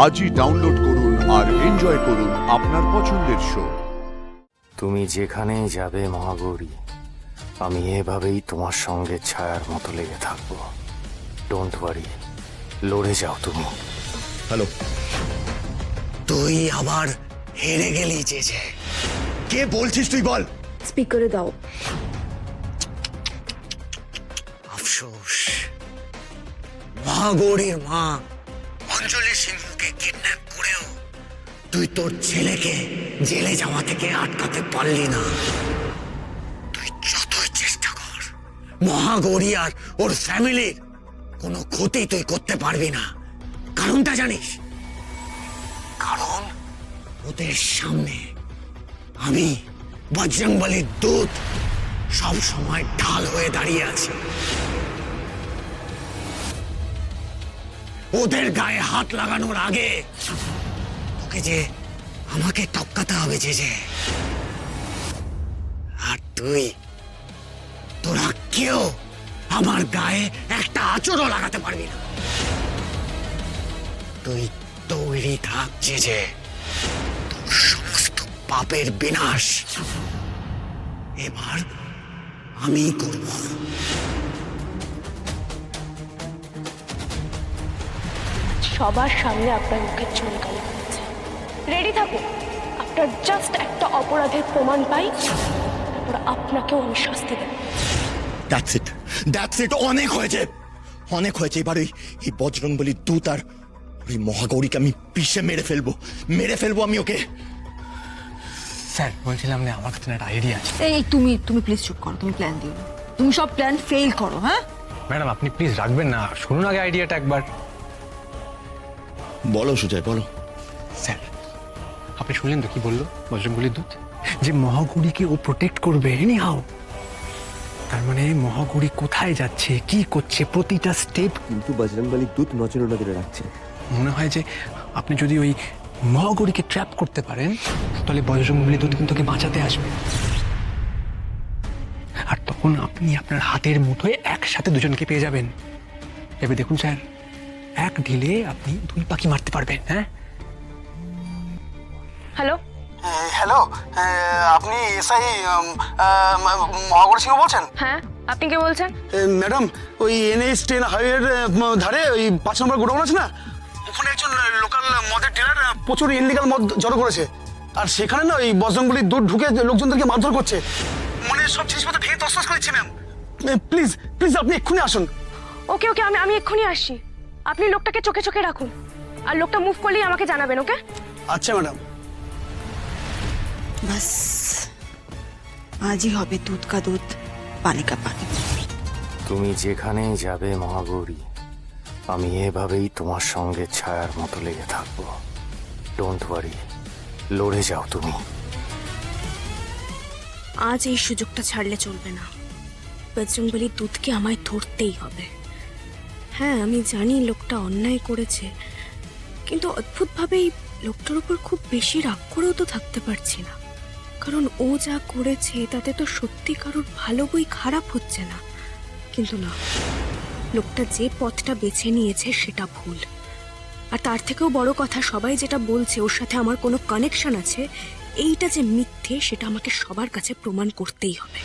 আজই ডাউনলোড করুন আর এনজয় করুন আপনার পছন্দের শো। তুমি যেখানেই যাবে মহাগৌরী, আমি এভাবেই তোমার সঙ্গে ছায়ার মতো লেগে থাকবো। ডোন্ট ওয়ারি, লড়ে যাও তুমি। হ্যালো, তুই আবার হেরে গেলি যে কে বলছিস তুই বল? স্পিক করে দাও। আফসোস, মহাগৌরীর মা অঞ্জলি সিংহকে কিডন্যাপ করেও তুই তোর ছেলেকে জেলে যাওয়া থেকে আটকাতে পারলি না। তুই যতই চেষ্টা কর, মহাগৌরী আর ওর ফ্যামিলির কোনো ক্ষতি তুই করতে পারবি না। কারণটা জানিস? কারণ ওদের সামনে আমি বজরংবলীর দূত সব সময় ঢাল হয়ে দাঁড়িয়ে আছি। ওদের গায়ে হাত লাগানোর আগে ওকে যে আমাকে টপকাতে হবে যে। আর তোরা কেউ আমার গায়ে একটা আঁচড়ও লাগাতে পারবি না। তুই তৈরি থাক যে তোর সমস্ত পাপের বিনাশ এবার আমি করব। সবার সামনে আপনার মুখের চুনকালি হচ্ছে। রেডি থাকুন, আপনার জাস্ট একটা অপরাধের প্রমাণ পাই, তারপর আপনাকেও আমি শাস্তি দেব। দ্যাটস ইট, অনেক হয়েছে, অনেক হয়েছে। এবার এই বজরংবলীর দূত আর ওই মহাগৌরীকে আমি পিষে মেরে ফেলবো আমি ওকে। স্যার বলছিলাম না, আমার কাছে একটা আইডিয়া আছে। এই তুমি প্লিজ চুপ করো, তুমি প্ল্যান দিও না, তুমি সব প্ল্যান ফেল করো। হ্যাঁ ম্যাডাম আপনি প্লিজ রাখবেন না, শুনুন আগে আইডিয়াটা একবার। বলো সুজয়, বলো। স্যার আপনি শুনলেন তো কি বললো বজরংবলীর দূত, যে মহাগৌরীকে ও প্রোটেক্ট করবে এনিহাউ। তার মানে মহাগৌরী কোথায় যাচ্ছে, কি করছে, প্রতিটা স্টেপ কিন্তু বজরংবলীর দূত নজর নজরে রাখছে। মনে হয় যে আপনি যদি ওই মহাগৌরীকে ট্র্যাপ করতে পারেন, তাহলে বজরংবলী দূত কিন্তু ওকে বাঁচাতে আসবে। আর তখন আপনি আপনার হাতের মুঠোয় একসাথে দুজনকে পেয়ে যাবেন। এবার দেখুন স্যার, এক ঢিলে আপনি দুই পাখি মারতে পারবেন। হ্যাঁ হ্যালো, হ্যালো, আপনি এসআই মহাগৌরী সিংহ বলছেন? হ্যাঁ আপনি কে বলছেন? ম্যাডাম, ওই NH-10 হাইওয়ের ধারে ওই 5 নম্বর গোডাউন আছে না, ওখানে একজন লোকাল মদের ডিলার প্রচুর ইনলিগাল মদ জড়ো করেছে। আর সেখানে না ওই বজরংবলীর দূত ঢুকে লোকজনদেরকে মারধর করছে, মানে সব জিনিসপত্র ভেঙে তছনছ করে দিচ্ছে। ম্যাম প্লিজ আপনি এক্ষুনি আসুন। ওকে আমি এক্ষুনি আসছি। আপনি লোকটাকে চোখে চোখে রাখুন, আর লোকটা মুভ করলেই আমাকে জানাবেন। ওকে? আচ্ছা ম্যাডাম। বাস আজই হবে দুধ কা দুধ, পানি কা পানি। তুমি যেখানেই যাবে মহাগৌরী, আমি এভাবেই তোমার সঙ্গে ছায়ার মতো লেগে থাকবো। ডোন্ট ওয়ারি, লড়ে যাও তুমি। আজ এই সুযোগটা ছাড়লে চলবে না। বজরংবলীর দূতকে আমায় ধরতেই হবে। হ্যাঁ আমি জানি লোকটা অন্যায় করেছে, কিন্তু অদ্ভুতভাবেই লোকটার উপর খুব বেশি রাগ করেও তো থাকতে পারছি না। কারণ ও যা করেছে তাতে তো সত্যি কারোর ভালো বই খারাপ হচ্ছে না। কিন্তু না, লোকটা যে পথটা বেছে নিয়েছে সেটা ভুল। আর তার থেকেও বড় কথা, সবাই যেটা বলছে ওর সাথে আমার কোনো কানেকশন আছে, এইটা যে মিথ্যে সেটা আমাকে সবার কাছে প্রমাণ করতেই হবে।